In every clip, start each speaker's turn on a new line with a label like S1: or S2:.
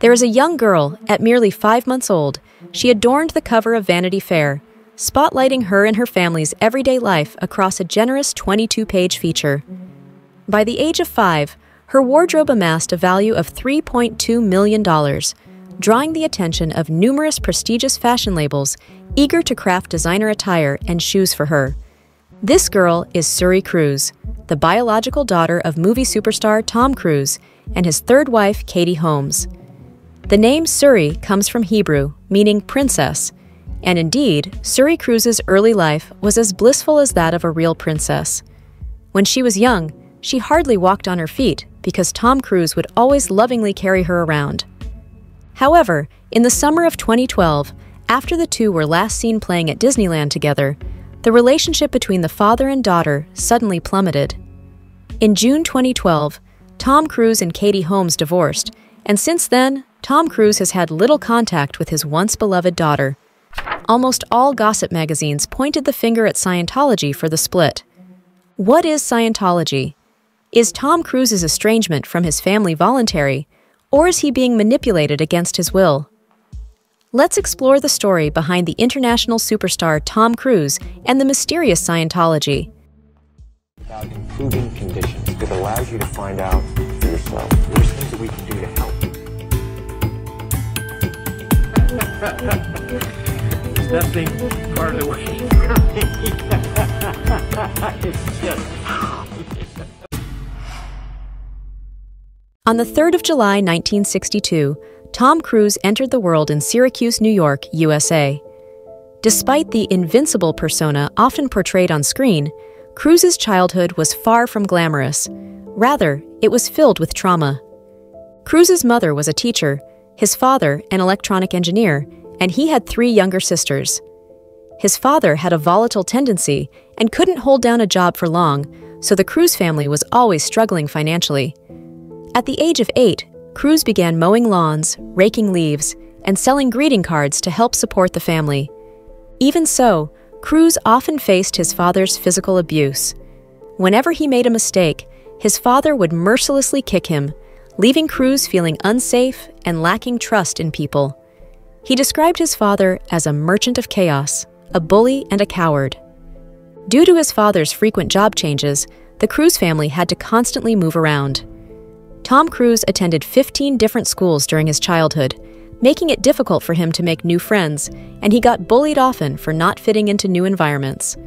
S1: There is a young girl, at merely 5 months old. She adorned the cover of Vanity Fair, spotlighting her and her family's everyday life across a generous 22-page feature. By the age of 5, her wardrobe amassed a value of $3.2 million, drawing the attention of numerous prestigious fashion labels eager to craft designer attire and shoes for her. This girl is Suri Cruise, the biological daughter of movie superstar Tom Cruise and his third wife, Katie Holmes. The name Suri comes from Hebrew, meaning princess, and indeed, Suri Cruise's early life was as blissful as that of a real princess. When she was young, she hardly walked on her feet because Tom Cruise would always lovingly carry her around. However, in the summer of 2012, after the two were last seen playing at Disneyland together, the relationship between the father and daughter suddenly plummeted. In June 2012, Tom Cruise and Katie Holmes divorced, and since then, Tom Cruise has had little contact with his once-beloved daughter. Almost all gossip magazines pointed the finger at Scientology for the split. What is Scientology? Is Tom Cruise's estrangement from his family voluntary, or is he being manipulated against his will? Let's explore the story behind the international superstar Tom Cruise and the mysterious Scientology.
S2: About improving conditions. It allows you to find out for yourself. There's things that we can do to help.
S3: Is that thing part of the way? It's just...
S1: On the 3rd of July, 1962, Tom Cruise entered the world in Syracuse, New York, USA. Despite the invincible persona often portrayed on screen, Cruise's childhood was far from glamorous. Rather, it was filled with trauma. Cruise's mother was a teacher, his father an electronic engineer, and he had 3 younger sisters. His father had a volatile tendency and couldn't hold down a job for long, so the Cruise family was always struggling financially. At the age of 8, Cruise began mowing lawns, raking leaves, and selling greeting cards to help support the family. Even so, Cruise often faced his father's physical abuse. Whenever he made a mistake, his father would mercilessly kick him, leaving Cruise feeling unsafe and lacking trust in people. He described his father as a merchant of chaos, a bully and a coward. Due to his father's frequent job changes, the Cruise family had to constantly move around. Tom Cruise attended 15 different schools during his childhood, making it difficult for him to make new friends, and he got bullied often for not fitting into new environments.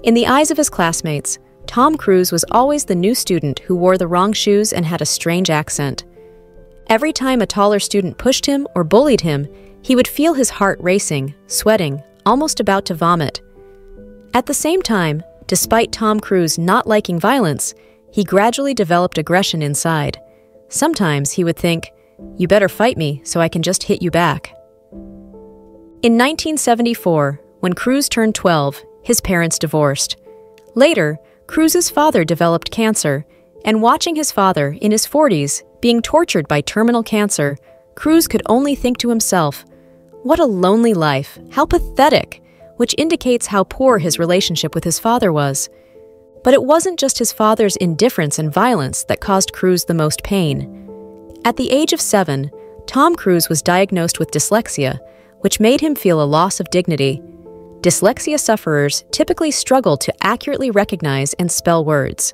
S1: In the eyes of his classmates, Tom Cruise was always the new student who wore the wrong shoes and had a strange accent. Every time a taller student pushed him or bullied him, he would feel his heart racing, sweating, almost about to vomit. At the same time, despite Tom Cruise not liking violence, he gradually developed aggression inside. Sometimes he would think, "You better fight me so I can just hit you back." In 1974, when Cruise turned 12, his parents divorced. Later, Cruise's father developed cancer, and watching his father, in his 40s, being tortured by terminal cancer, Cruise could only think to himself, "What a lonely life, how pathetic," which indicates how poor his relationship with his father was. But it wasn't just his father's indifference and violence that caused Cruise the most pain. At the age of 7, Tom Cruise was diagnosed with dyslexia, which made him feel a loss of dignity. Dyslexia sufferers typically struggle to accurately recognize and spell words.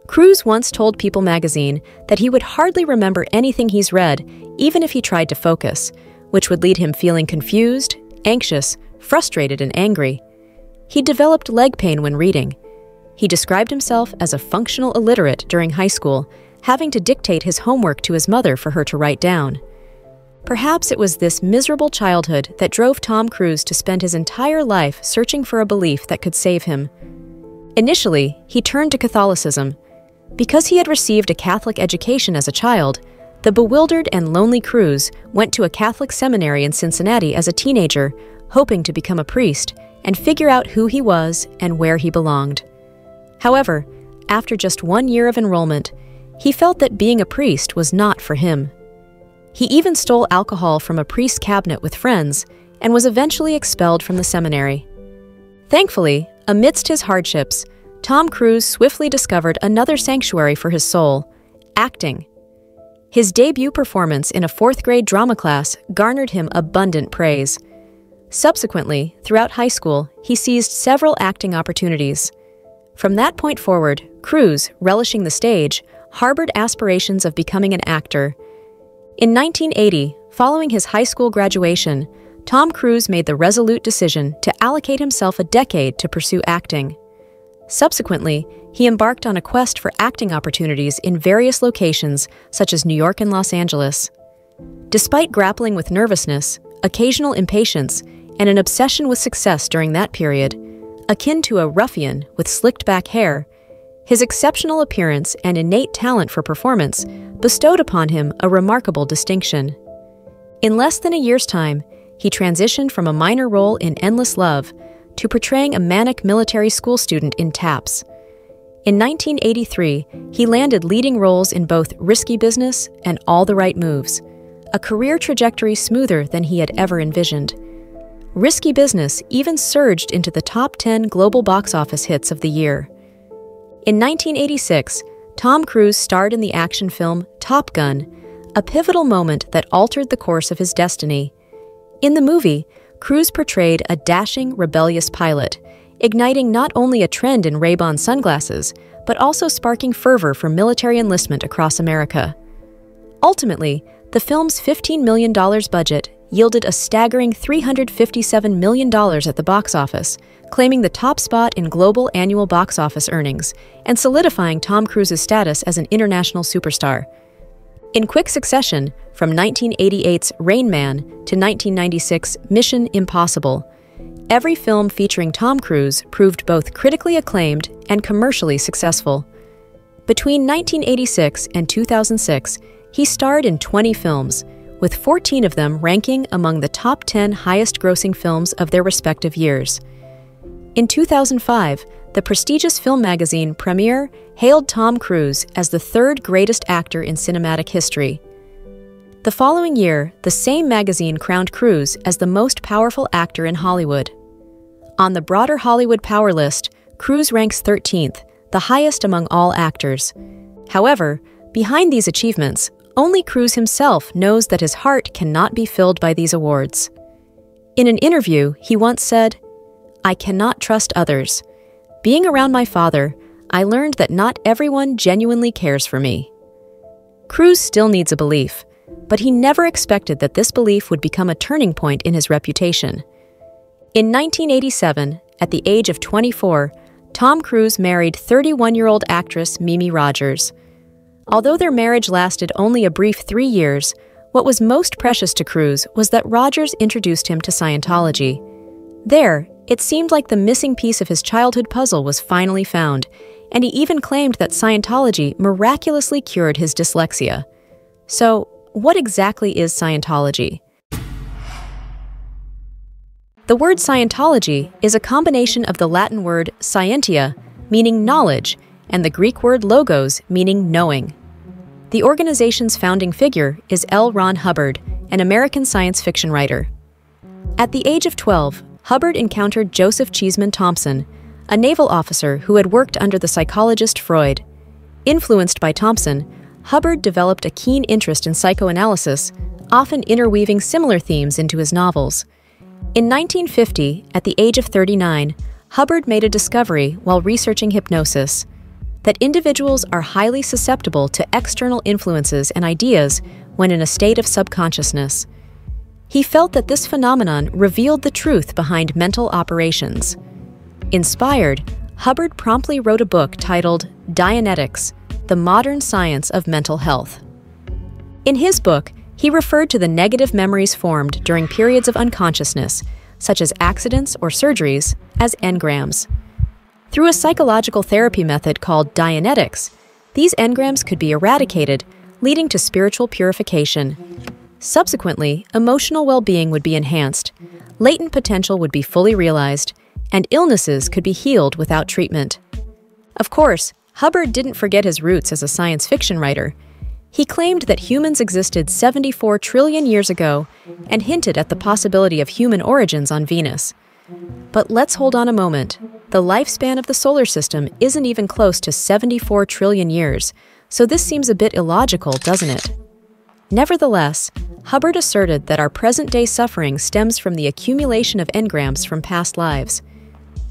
S1: Cruise once told People magazine that he would hardly remember anything he's read, even if he tried to focus, which would lead him feeling confused, anxious, frustrated, and angry. He developed leg pain when reading. He described himself as a functional illiterate during high school, having to dictate his homework to his mother for her to write down. Perhaps it was this miserable childhood that drove Tom Cruise to spend his entire life searching for a belief that could save him. Initially, he turned to Catholicism. Because he had received a Catholic education as a child, the bewildered and lonely Cruise went to a Catholic seminary in Cincinnati as a teenager, hoping to become a priest and figure out who he was and where he belonged. However, after just 1 year of enrollment, he felt that being a priest was not for him. He even stole alcohol from a priest's cabinet with friends and was eventually expelled from the seminary. Thankfully, amidst his hardships, Tom Cruise swiftly discovered another sanctuary for his soul: acting. His debut performance in a fourth-grade drama class garnered him abundant praise. Subsequently, throughout high school, he seized several acting opportunities. From that point forward, Cruise, relishing the stage, harbored aspirations of becoming an actor. In 1980, following his high school graduation, Tom Cruise made the resolute decision to allocate himself a decade to pursue acting. Subsequently, he embarked on a quest for acting opportunities in various locations such as New York and Los Angeles. Despite grappling with nervousness, occasional impatience, and an obsession with success during that period, akin to a ruffian with slicked-back hair, his exceptional appearance and innate talent for performance bestowed upon him a remarkable distinction. In less than a year's time, he transitioned from a minor role in Endless Love to portraying a manic military school student in Taps. In 1983, he landed leading roles in both Risky Business and All the Right Moves, a career trajectory smoother than he had ever envisioned. Risky Business even surged into the top 10 global box office hits of the year. In 1986, Tom Cruise starred in the action film Top Gun, a pivotal moment that altered the course of his destiny. In the movie, Cruise portrayed a dashing, rebellious pilot, igniting not only a trend in Ray-Ban sunglasses, but also sparking fervor for military enlistment across America. Ultimately, the film's $15 million budget yielded a staggering $357 million at the box office, claiming the top spot in global annual box office earnings and solidifying Tom Cruise's status as an international superstar. In quick succession, from 1988's Rain Man to 1996's Mission Impossible, every film featuring Tom Cruise proved both critically acclaimed and commercially successful. Between 1986 and 2006, he starred in 20 films, with 14 of them ranking among the top 10 highest-grossing films of their respective years. In 2005, the prestigious film magazine Premiere hailed Tom Cruise as the third greatest actor in cinematic history. The following year, the same magazine crowned Cruise as the most powerful actor in Hollywood. On the broader Hollywood Power List, Cruise ranks 13th, the highest among all actors. However, behind these achievements, only Cruise himself knows that his heart cannot be filled by these awards. In an interview, he once said, "I cannot trust others. Being around my father, I learned that not everyone genuinely cares for me." Cruise still needs a belief, but he never expected that this belief would become a turning point in his reputation. In 1987, at the age of 24, Tom Cruise married 31-year-old actress Mimi Rogers. Although their marriage lasted only a brief 3 years, what was most precious to Cruise was that Rogers introduced him to Scientology. There, it seemed like the missing piece of his childhood puzzle was finally found, and he even claimed that Scientology miraculously cured his dyslexia. So, what exactly is Scientology? The word Scientology is a combination of the Latin word scientia, meaning knowledge, and the Greek word logos, meaning knowing. The organization's founding figure is L. Ron Hubbard, an American science fiction writer. At the age of 12, Hubbard encountered Joseph Cheeseman Thompson, a naval officer who had worked under the psychologist Freud. Influenced by Thompson, Hubbard developed a keen interest in psychoanalysis, often interweaving similar themes into his novels. In 1950, at the age of 39, Hubbard made a discovery while researching hypnosis: that individuals are highly susceptible to external influences and ideas when in a state of subconsciousness. He felt that this phenomenon revealed the truth behind mental operations. Inspired, Hubbard promptly wrote a book titled Dianetics: The Modern Science of Mental Health. In his book, he referred to the negative memories formed during periods of unconsciousness, such as accidents or surgeries, as engrams. Through a psychological therapy method called Dianetics, these engrams could be eradicated, leading to spiritual purification. Subsequently, emotional well-being would be enhanced, latent potential would be fully realized, and illnesses could be healed without treatment. Of course, Hubbard didn't forget his roots as a science fiction writer. He claimed that humans existed 74 trillion years ago and hinted at the possibility of human origins on Venus. But let's hold on a moment. The lifespan of the solar system isn't even close to 74 trillion years, so this seems a bit illogical, doesn't it? Nevertheless, Hubbard asserted that our present-day suffering stems from the accumulation of engrams from past lives.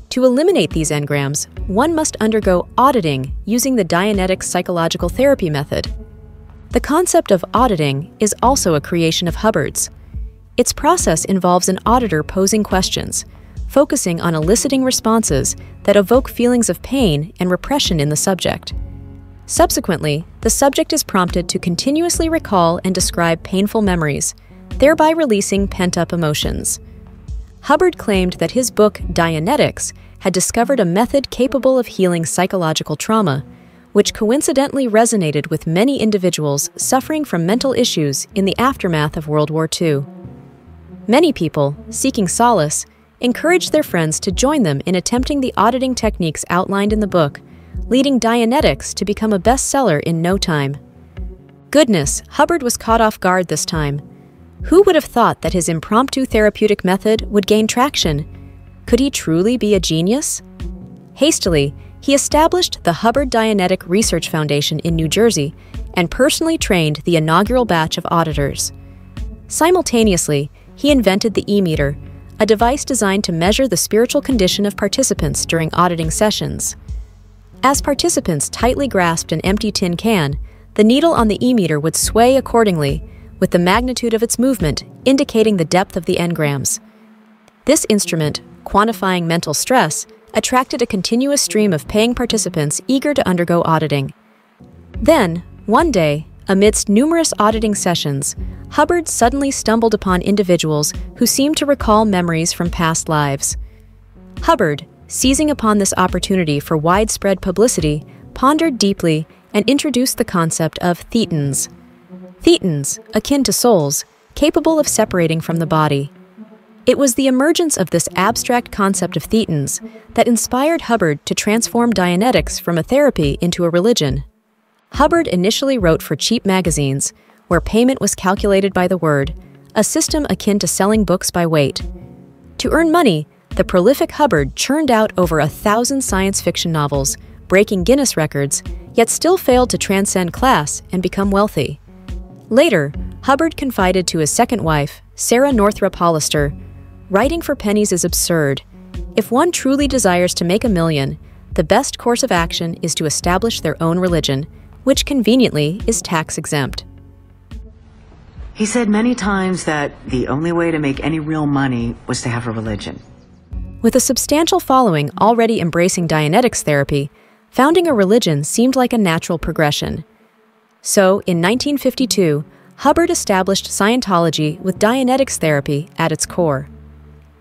S1: To eliminate these engrams, one must undergo auditing using the Dianetics psychological therapy method. The concept of auditing is also a creation of Hubbard's. Its process involves an auditor posing questions, focusing on eliciting responses that evoke feelings of pain and repression in the subject. Subsequently, the subject is prompted to continuously recall and describe painful memories, thereby releasing pent-up emotions. Hubbard claimed that his book, Dianetics, had discovered a method capable of healing psychological trauma, which coincidentally resonated with many individuals suffering from mental issues in the aftermath of World War II. Many people, seeking solace, encouraged their friends to join them in attempting the auditing techniques outlined in the book, leading Dianetics to become a bestseller in no time. Goodness, Hubbard was caught off guard this time. Who would have thought that his impromptu therapeutic method would gain traction? Could he truly be a genius? Hastily, he established the Hubbard Dianetic Research Foundation in New Jersey and personally trained the inaugural batch of auditors. Simultaneously, he invented the e-meter, a device designed to measure the spiritual condition of participants during auditing sessions. As participants tightly grasped an empty tin can, the needle on the e-meter would sway accordingly, with the magnitude of its movement indicating the depth of the engrams. This instrument, quantifying mental stress, attracted a continuous stream of paying participants eager to undergo auditing. Then, one day, amidst numerous auditing sessions, Hubbard suddenly stumbled upon individuals who seemed to recall memories from past lives. Hubbard, seizing upon this opportunity for widespread publicity, pondered deeply and introduced the concept of thetans. Thetans, akin to souls, capable of separating from the body. It was the emergence of this abstract concept of thetans that inspired Hubbard to transform Dianetics from a therapy into a religion. Hubbard initially wrote for cheap magazines, where payment was calculated by the word, a system akin to selling books by weight. To earn money, the prolific Hubbard churned out over 1,000 science fiction novels, breaking Guinness records, yet still failed to transcend class and become wealthy. Later, Hubbard confided to his second wife, Sarah Northrop Hollister, "Writing for pennies is absurd. If one truly desires to make a million, the best course of action is to establish their own religion, which conveniently is tax-exempt."
S4: He said many times that the only way to make any real money was to have a religion.
S1: With a substantial following already embracing Dianetics therapy, founding a religion seemed like a natural progression. So, in 1952, Hubbard established Scientology with Dianetics therapy at its core.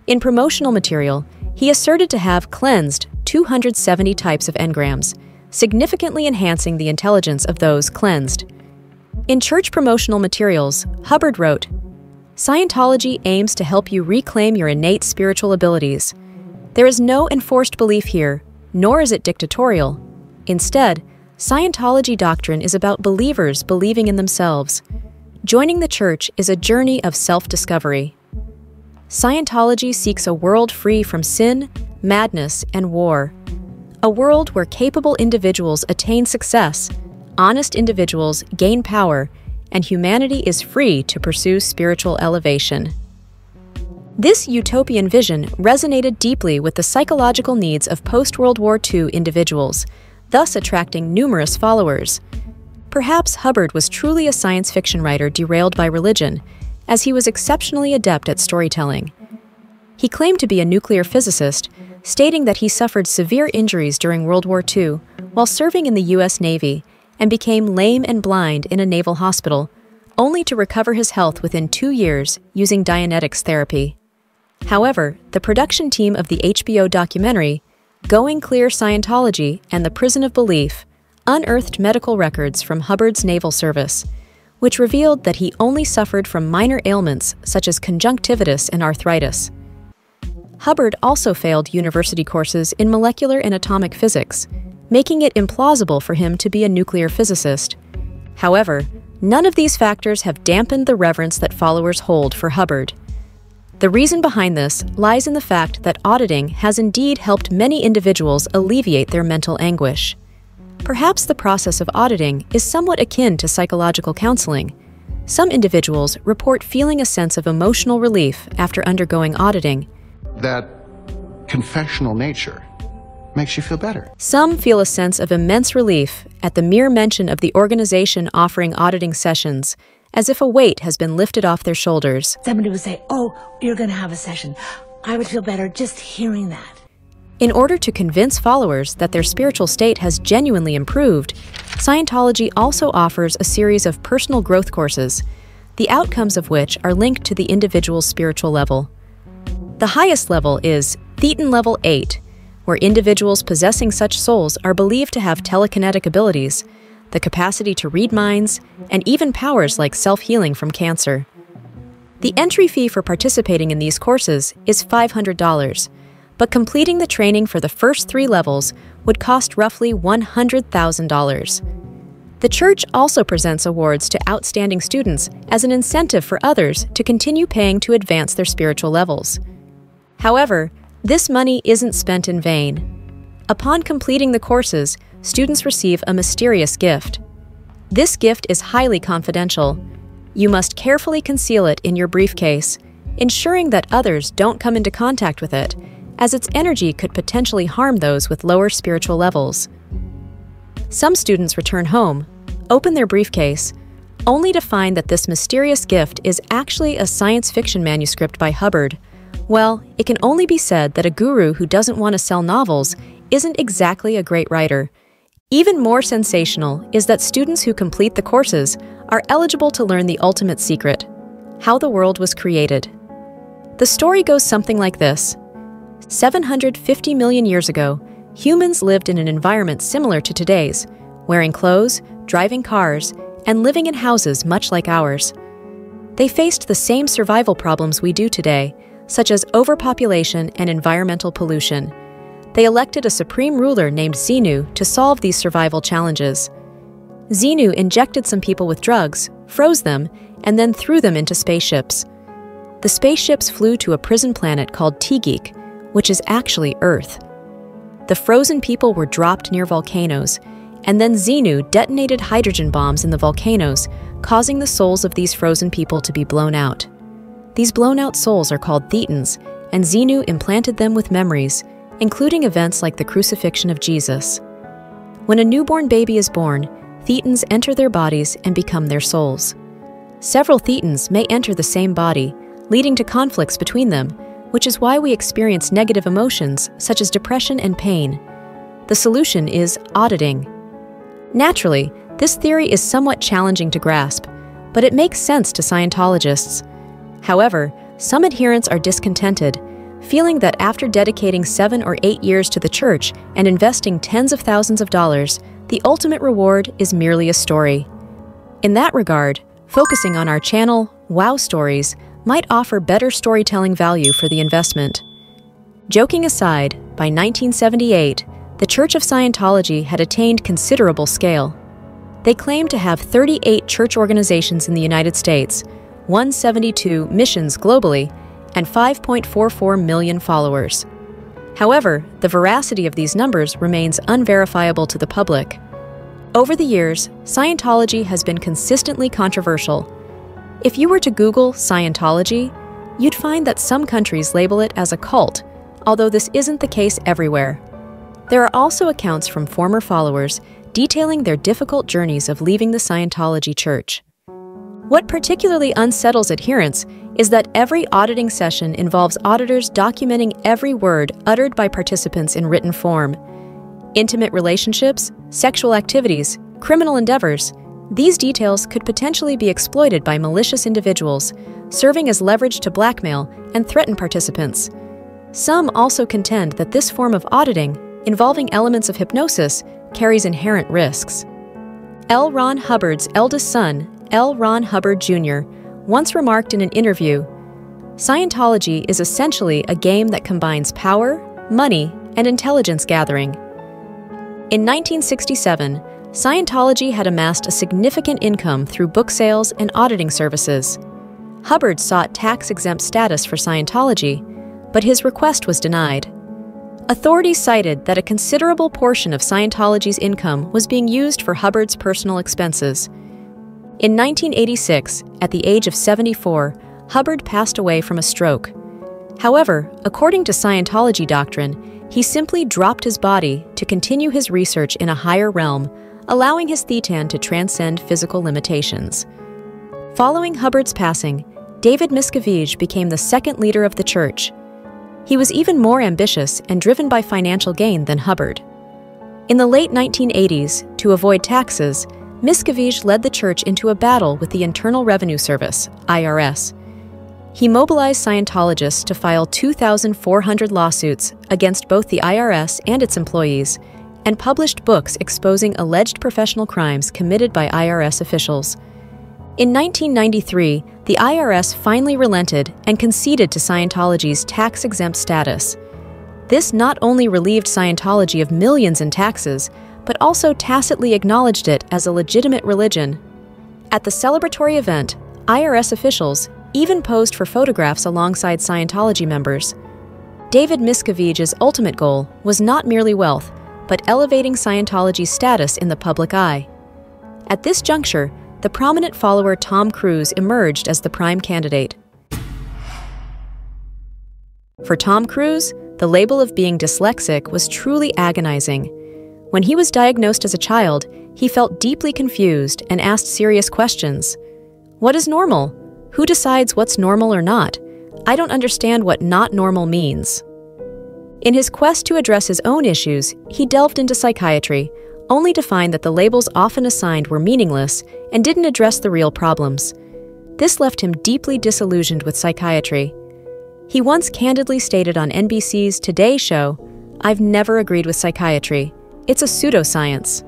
S1: In promotional material, he asserted to have cleansed 270 types of engrams, significantly enhancing the intelligence of those cleansed. In church promotional materials, Hubbard wrote, "Scientology aims to help you reclaim your innate spiritual abilities. There is no enforced belief here, nor is it dictatorial. Instead, Scientology doctrine is about believers believing in themselves. Joining the church is a journey of self-discovery. Scientology seeks a world free from sin, madness, and war. A world where capable individuals attain success, honest individuals gain power, and humanity is free to pursue spiritual elevation." This utopian vision resonated deeply with the psychological needs of post-World War II individuals, thus attracting numerous followers. Perhaps Hubbard was truly a science fiction writer derailed by religion, as he was exceptionally adept at storytelling. He claimed to be a nuclear physicist, stating that he suffered severe injuries during World War II while serving in the U.S. Navy and became lame and blind in a naval hospital, only to recover his health within 2 years using Dianetics therapy. However, the production team of the HBO documentary, Going Clear Scientology and the Prison of Belief, unearthed medical records from Hubbard's naval service, which revealed that he only suffered from minor ailments such as conjunctivitis and arthritis. Hubbard also failed university courses in molecular and atomic physics, making it implausible for him to be a nuclear physicist. However, none of these factors have dampened the reverence that followers hold for Hubbard. The reason behind this lies in the fact that auditing has indeed helped many individuals alleviate their mental anguish. Perhaps the process of auditing is somewhat akin to psychological counseling. Some individuals report feeling a sense of emotional relief after undergoing auditing.
S5: That confessional nature makes you feel better.
S1: Some feel a sense of immense relief at the mere mention of the organization offering auditing sessions, as if a weight has been lifted off their shoulders.
S6: Somebody would say, "Oh, you're going to have a session." I would feel better just hearing that.
S1: In order to convince followers that their spiritual state has genuinely improved, Scientology also offers a series of personal growth courses, the outcomes of which are linked to the individual's spiritual level. The highest level is Thetan Level 8, where individuals possessing such souls are believed to have telekinetic abilities, the capacity to read minds, and even powers like self-healing from cancer. The entry fee for participating in these courses is $500, but completing the training for the first 3 levels would cost roughly $100,000. The Church also presents awards to outstanding students as an incentive for others to continue paying to advance their spiritual levels. However, this money isn't spent in vain. Upon completing the courses, students receive a mysterious gift. This gift is highly confidential. You must carefully conceal it in your briefcase, ensuring that others don't come into contact with it, as its energy could potentially harm those with lower spiritual levels. Some students return home, open their briefcase, only to find that this mysterious gift is actually a science fiction manuscript by Hubbard. Well, it can only be said that a guru who doesn't want to sell novels isn't exactly a great writer. Even more sensational is that students who complete the courses are eligible to learn the ultimate secret: how the world was created. The story goes something like this. 750 million years ago, humans lived in an environment similar to today's, wearing clothes, driving cars, and living in houses much like ours. They faced the same survival problems we do today, such as overpopulation and environmental pollution. They elected a supreme ruler named Xenu to solve these survival challenges. Xenu injected some people with drugs, froze them, and then threw them into spaceships. The spaceships flew to a prison planet called Tigik, which is actually Earth. The frozen people were dropped near volcanoes, and then Xenu detonated hydrogen bombs in the volcanoes, causing the souls of these frozen people to be blown out. These blown-out souls are called Thetans, and Xenu implanted them with memories, including events like the crucifixion of Jesus. When a newborn baby is born, Thetans enter their bodies and become their souls. Several Thetans may enter the same body, leading to conflicts between them, which is why we experience negative emotions such as depression and pain. The solution is auditing. Naturally, this theory is somewhat challenging to grasp, but it makes sense to Scientologists. However, some adherents are discontented, feeling that after dedicating 7 or 8 years to the Church and investing tens of thousands of dollars, the ultimate reward is merely a story. In that regard, focusing on our channel, Wow Stories, might offer better storytelling value for the investment. Joking aside, by 1978, the Church of Scientology had attained considerable scale. They claimed to have 38 church organizations in the United States, 172 missions globally, and 5.44 million followers. However, the veracity of these numbers remains unverifiable to the public. Over the years, Scientology has been consistently controversial. If you were to Google Scientology, you'd find that some countries label it as a cult, although this isn't the case everywhere. There are also accounts from former followers detailing their difficult journeys of leaving the Scientology Church. What particularly unsettles adherents is that every auditing session involves auditors documenting every word uttered by participants in written form. Intimate relationships, sexual activities, criminal endeavors, these details could potentially be exploited by malicious individuals, serving as leverage to blackmail and threaten participants. Some also contend that this form of auditing, involving elements of hypnosis, carries inherent risks. L. Ron Hubbard's eldest son, L. Ron Hubbard Jr., once remarked in an interview, "Scientology is essentially a game that combines power, money, and intelligence gathering." In 1967, Scientology had amassed a significant income through book sales and auditing services. Hubbard sought tax-exempt status for Scientology, but his request was denied. Authorities cited that a considerable portion of Scientology's income was being used for Hubbard's personal expenses. In 1986, at the age of 74, Hubbard passed away from a stroke. However, according to Scientology doctrine, he simply dropped his body to continue his research in a higher realm, allowing his thetan to transcend physical limitations. Following Hubbard's passing, David Miscavige became the second leader of the church. He was even more ambitious and driven by financial gain than Hubbard. In the late 1980s, to avoid taxes, Miscavige led the church into a battle with the Internal Revenue Service, IRS. He mobilized Scientologists to file 2,400 lawsuits against both the IRS and its employees, and published books exposing alleged professional crimes committed by IRS officials. In 1993, the IRS finally relented and conceded to Scientology's tax-exempt status. This not only relieved Scientology of millions in taxes, but also tacitly acknowledged it as a legitimate religion. At the celebratory event, IRS officials even posed for photographs alongside Scientology members. David Miscavige's ultimate goal was not merely wealth, but elevating Scientology's status in the public eye. At this juncture, the prominent follower Tom Cruise emerged as the prime candidate. For Tom Cruise, the label of being dyslexic was truly agonizing. When he was diagnosed as a child, he felt deeply confused and asked serious questions. What is normal? Who decides what's normal or not? I don't understand what not normal means. In his quest to address his own issues, he delved into psychiatry, only to find that the labels often assigned were meaningless and didn't address the real problems. This left him deeply disillusioned with psychiatry. He once candidly stated on NBC's Today show, "I've never agreed with psychiatry. It's a pseudoscience."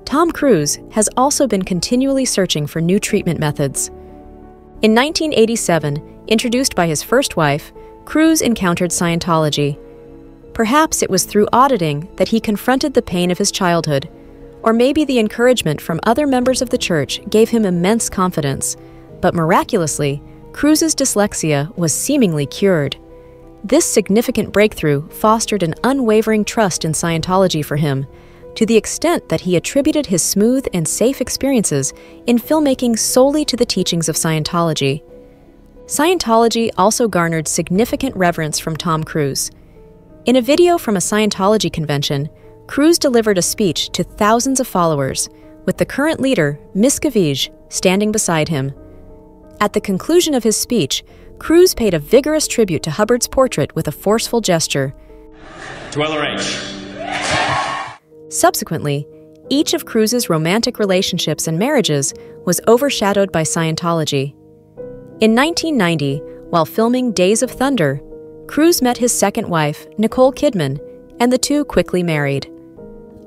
S1: Tom Cruise has also been continually searching for new treatment methods. In 1987, introduced by his first wife, Cruise encountered Scientology. Perhaps it was through auditing that he confronted the pain of his childhood, or maybe the encouragement from other members of the church gave him immense confidence. But miraculously, Cruise's dyslexia was seemingly cured. This significant breakthrough fostered an unwavering trust in Scientology for him, to the extent that he attributed his smooth and safe experiences in filmmaking solely to the teachings of Scientology. Scientology also garnered significant reverence from Tom Cruise. In a video from a Scientology convention, Cruise delivered a speech to thousands of followers, with the current leader, Miscavige, standing beside him. At the conclusion of his speech, Cruise paid a vigorous tribute to Hubbard's portrait with a forceful gesture.
S3: Dweller H.
S1: Subsequently, each of Cruise's romantic relationships and marriages was overshadowed by Scientology. In 1990, while filming Days of Thunder, Cruise met his second wife, Nicole Kidman, and the two quickly married.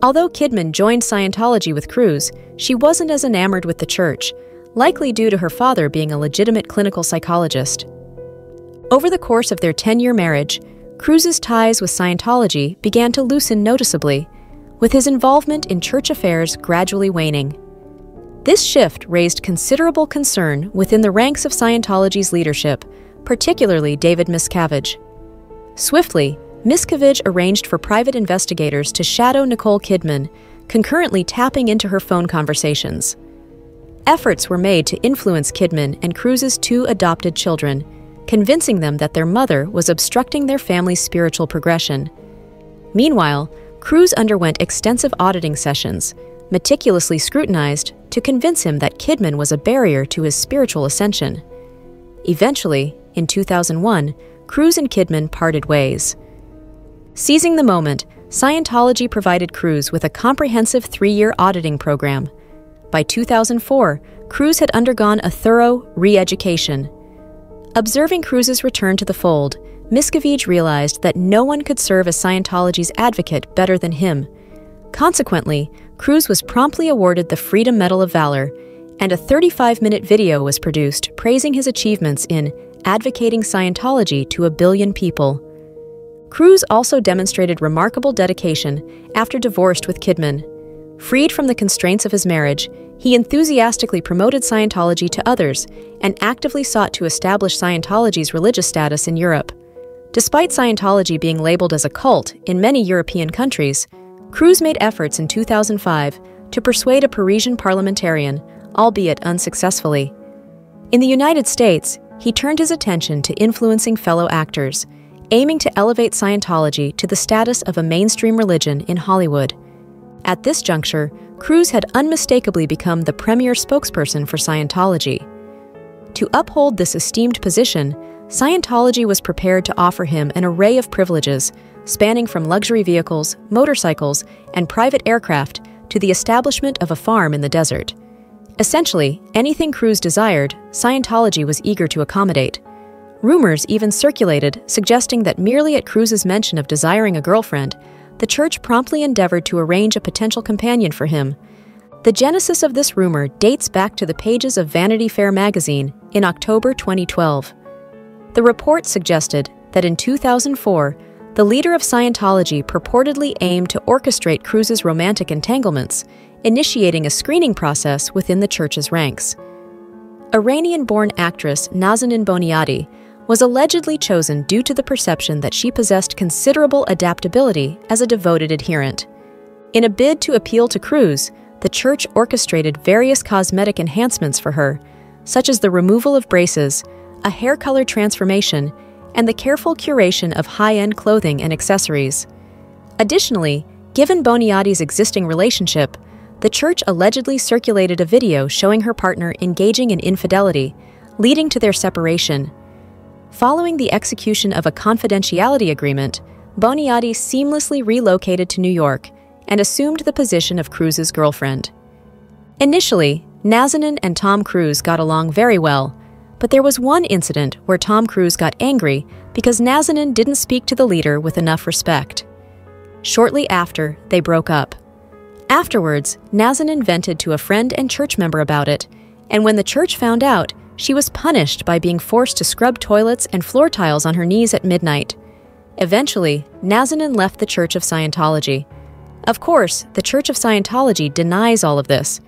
S1: Although Kidman joined Scientology with Cruise, she wasn't as enamored with the church, likely due to her father being a legitimate clinical psychologist. Over the course of their 10-year marriage, Cruise's ties with Scientology began to loosen noticeably, with his involvement in church affairs gradually waning. This shift raised considerable concern within the ranks of Scientology's leadership, particularly David Miscavige. Swiftly, Miscavige arranged for private investigators to shadow Nicole Kidman, concurrently tapping into her phone conversations. Efforts were made to influence Kidman and Cruise's two adopted children, convincing them that their mother was obstructing their family's spiritual progression. Meanwhile, Cruise underwent extensive auditing sessions, meticulously scrutinized to convince him that Kidman was a barrier to his spiritual ascension. Eventually, in 2001, Cruise and Kidman parted ways. Seizing the moment, Scientology provided Cruise with a comprehensive 3-year auditing program. By 2004, Cruise had undergone a thorough re-education. Observing Cruise's return to the fold, Miscavige realized that no one could serve as Scientology's advocate better than him. Consequently, Cruise was promptly awarded the Freedom Medal of Valor, and a 35-minute video was produced praising his achievements in advocating Scientology to 1 billion people. Cruise also demonstrated remarkable dedication after divorced with Kidman. Freed from the constraints of his marriage, he enthusiastically promoted Scientology to others and actively sought to establish Scientology's religious status in Europe. Despite Scientology being labeled as a cult in many European countries, Cruise made efforts in 2005 to persuade a Parisian parliamentarian, albeit unsuccessfully. In the United States, he turned his attention to influencing fellow actors, aiming to elevate Scientology to the status of a mainstream religion in Hollywood. At this juncture, Cruise had unmistakably become the premier spokesperson for Scientology. To uphold this esteemed position, Scientology was prepared to offer him an array of privileges, spanning from luxury vehicles, motorcycles, and private aircraft to the establishment of a farm in the desert. Essentially, anything Cruise desired, Scientology was eager to accommodate. Rumors even circulated suggesting that merely at Cruise's mention of desiring a girlfriend, the church promptly endeavored to arrange a potential companion for him. The genesis of this rumor dates back to the pages of Vanity Fair magazine in October 2012. The report suggested that in 2004, the leader of Scientology purportedly aimed to orchestrate Cruise's romantic entanglements, initiating a screening process within the church's ranks. Iranian-born actress Nazanin Boniadi was allegedly chosen due to the perception that she possessed considerable adaptability as a devoted adherent. In a bid to appeal to Cruise, the church orchestrated various cosmetic enhancements for her, such as the removal of braces, a hair color transformation, and the careful curation of high-end clothing and accessories. Additionally, given Boniadi's existing relationship, the church allegedly circulated a video showing her partner engaging in infidelity, leading to their separation. Following the execution of a confidentiality agreement, Boniadi seamlessly relocated to New York and assumed the position of Cruise's girlfriend. Initially, Nazanin and Tom Cruise got along very well, but there was one incident where Tom Cruise got angry because Nazanin didn't speak to the leader with enough respect. Shortly after, they broke up. Afterwards, Nazanin vented to a friend and church member about it, and when the church found out, she was punished by being forced to scrub toilets and floor tiles on her knees at midnight. Eventually, Nazanin left the Church of Scientology. Of course, the Church of Scientology denies all of this.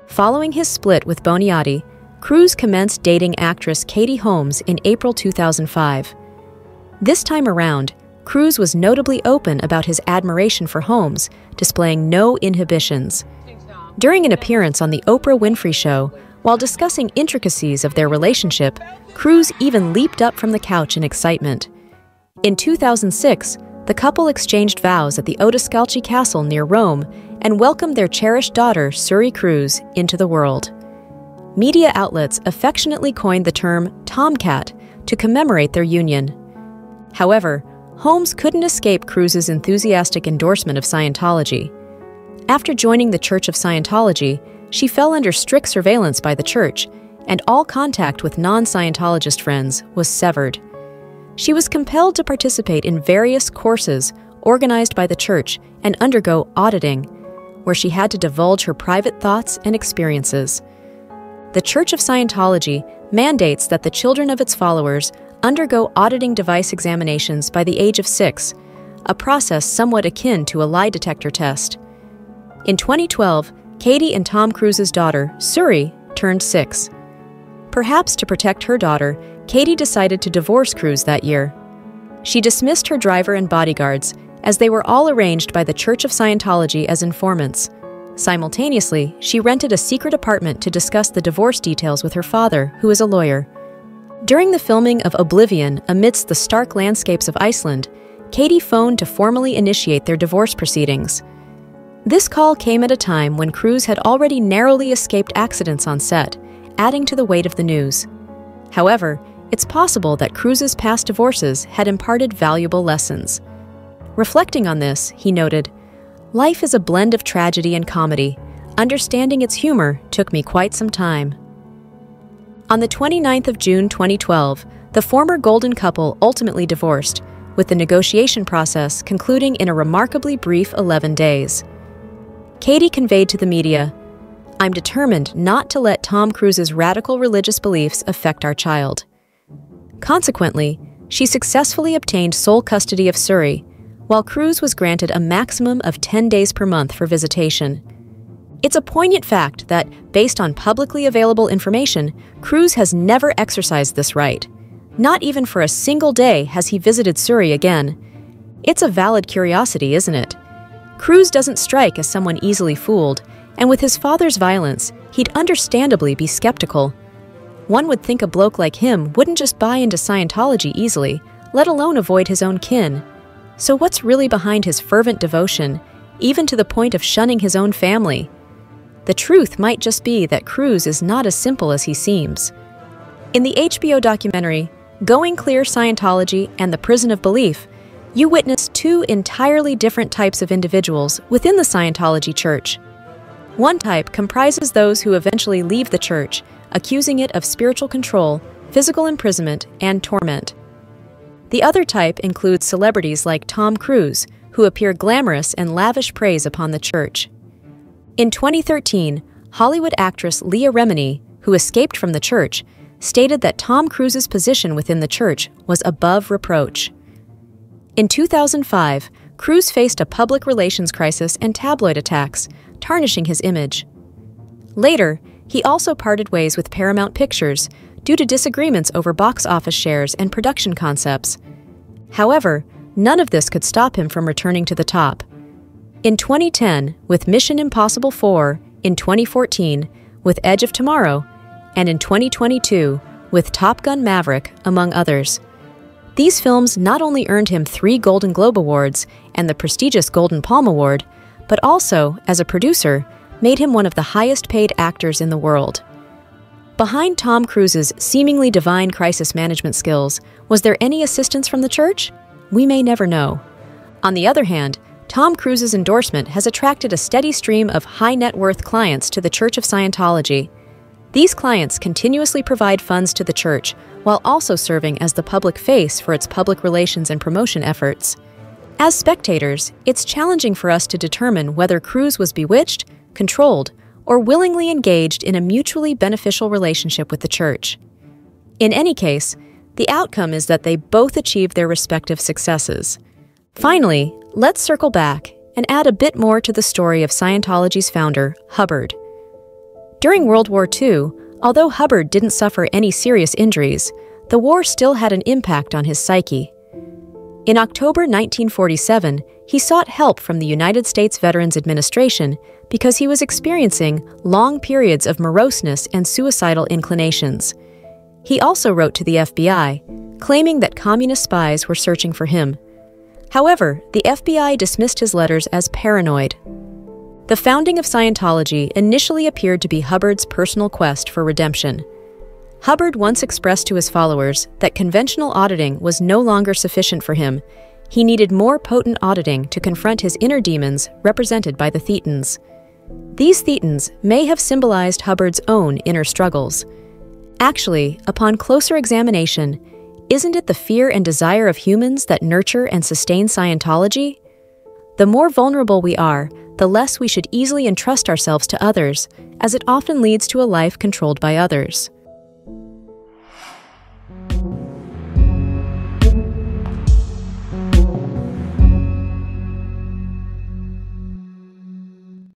S1: Following his split with Boniadi, Cruise commenced dating actress Katie Holmes in April 2005. This time around, Cruise was notably open about his admiration for Holmes, displaying no inhibitions. During an appearance on The Oprah Winfrey Show, while discussing intricacies of their relationship, Cruise even leaped up from the couch in excitement. In 2006, the couple exchanged vows at the Undisclosed Castle near Rome and welcomed their cherished daughter, Suri Cruise, into the world. Media outlets affectionately coined the term Tomcat to commemorate their union. However, Holmes couldn't escape Cruise's enthusiastic endorsement of Scientology. After joining the Church of Scientology, she fell under strict surveillance by the church, and all contact with non-Scientologist friends was severed. She was compelled to participate in various courses organized by the church and undergo auditing, where she had to divulge her private thoughts and experiences. The Church of Scientology mandates that the children of its followers undergo auditing device examinations by the age of 6, a process somewhat akin to a lie detector test. In 2012, Katie and Tom Cruise's daughter, Suri, turned 6. Perhaps to protect her daughter, Katie decided to divorce Cruise that year. She dismissed her driver and bodyguards, as they were all arranged by the Church of Scientology as informants. Simultaneously, she rented a secret apartment to discuss the divorce details with her father, who is a lawyer. During the filming of Oblivion amidst the stark landscapes of Iceland, Katie phoned to formally initiate their divorce proceedings. This call came at a time when Cruise had already narrowly escaped accidents on set, adding to the weight of the news. However, it's possible that Cruise's past divorces had imparted valuable lessons. Reflecting on this, he noted, "Life is a blend of tragedy and comedy. Understanding its humor took me quite some time." On the 29th of June 2012, the former Golden couple ultimately divorced, with the negotiation process concluding in a remarkably brief 11 days. Katie conveyed to the media, "I'm determined not to let Tom Cruise's radical religious beliefs affect our child." Consequently, she successfully obtained sole custody of Suri, while Cruise was granted a maximum of 10 days per month for visitation. It's a poignant fact that, based on publicly available information, Cruise has never exercised this right. Not even for a single day has he visited Suri again. It's a valid curiosity, isn't it? Cruise doesn't strike as someone easily fooled, And with his father's violence, he'd understandably be skeptical. One would think a bloke like him wouldn't just buy into Scientology easily, let alone avoid his own kin. So what's really behind his fervent devotion, even to the point of shunning his own family? The truth might just be that Cruise is not as simple as he seems. In the HBO documentary, Going Clear Scientology and the Prison of Belief, you witness two entirely different types of individuals within the Scientology church. One type comprises those who eventually leave the church, accusing it of spiritual control, physical imprisonment, and torment. The other type includes celebrities like Tom Cruise, who appear glamorous and lavish praise upon the church. In 2013, Hollywood actress Leah Remini, who escaped from the church, stated that Tom Cruise's position within the church was above reproach. In 2005, Cruise faced a public relations crisis and tabloid attacks, tarnishing his image. Later, he also parted ways with Paramount Pictures due to disagreements over box office shares and production concepts. However, none of this could stop him from returning to the top. In 2010, with Mission Impossible 4, in 2014, with Edge of Tomorrow, and in 2022, with Top Gun Maverick, among others. These films not only earned him 3 Golden Globe Awards and the prestigious Golden Palm Award, but also, as a producer, made him one of the highest-paid actors in the world. Behind Tom Cruise's seemingly divine crisis management skills, was there any assistance from the church? We may never know. On the other hand, Tom Cruise's endorsement has attracted a steady stream of high-net-worth clients to the Church of Scientology. These clients continuously provide funds to the church, while also serving as the public face for its public relations and promotion efforts. As spectators, it's challenging for us to determine whether Cruise was bewitched, controlled, or willingly engaged in a mutually beneficial relationship with the church. In any case, the outcome is that they both achieved their respective successes. Finally, let's circle back and add a bit more to the story of Scientology's founder, Hubbard. During World War II, although Hubbard didn't suffer any serious injuries, the war still had an impact on his psyche. In October 1947, he sought help from the United States Veterans Administration because he was experiencing long periods of moroseness and suicidal inclinations. He also wrote to the FBI, claiming that communist spies were searching for him. However, the FBI dismissed his letters as paranoid. The founding of Scientology initially appeared to be Hubbard's personal quest for redemption. Hubbard once expressed to his followers that conventional auditing was no longer sufficient for him. He needed more potent auditing to confront his inner demons represented by the Thetans. These Thetans may have symbolized Hubbard's own inner struggles. Actually, upon closer examination, isn't it the fear and desire of humans that nurture and sustain Scientology? The more vulnerable we are, the less we should easily entrust ourselves to others, as it often leads to a life controlled by others.